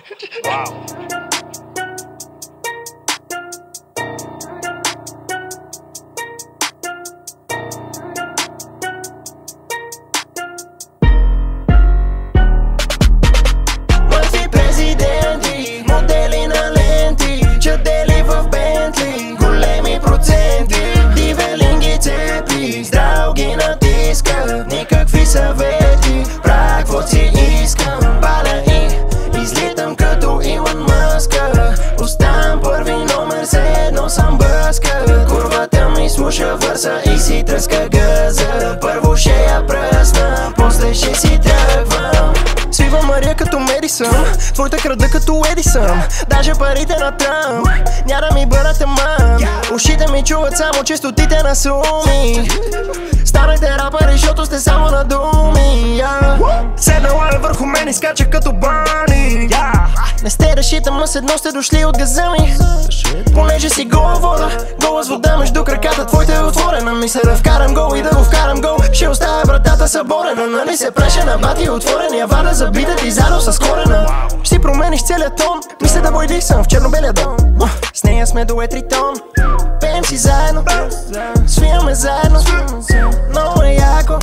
Мъртви президенти, модели на ленти, чадели в Бентли, големи проценти, дивелинги цепи, здрав ги натиска, никакви съвети, правя каквото си искам, паля и излитам като Илон Мъска, оставам първи номер, все едно съм бъска, курвата ми слуша върса и си тръска гъза, първо ще я пръсна, после ще си тръгвам. Свива Мария като Медисън, твоята крада като Едисън, даже парите на Тръмп ня да ми бъдат мам. Ушите ми чуват само честотите на суми, станете рапъри, защото сте само на думи. Седнала е върху мен и скача като Бърни. Не сте да шитам, а с едно сте дошли от газа ми. Понеже си гола вода, гола с вода между краката, твоята е отворена. Мисля да вкарам гол и да го вкарам гол, ще оставя вратата съборена. Нали се преше на бати отворения вада, забита ти заедно с корена. Ще си промениш целият тон, мисля да бойди съм в черно-белия дом. С нея сме до етритон, пеем си заедно, свиваме заедно, много е яко.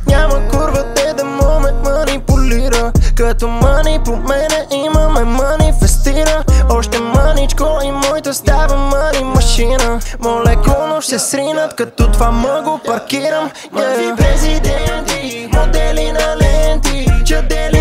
Няма курва те да ме манипулира, като мъни по мене имаме манифестира. Още мъничко и моята става мъни машина, молекулно ще се сринат, като това мъго паркирам. Мъртви президенти, модели на ленти, чадели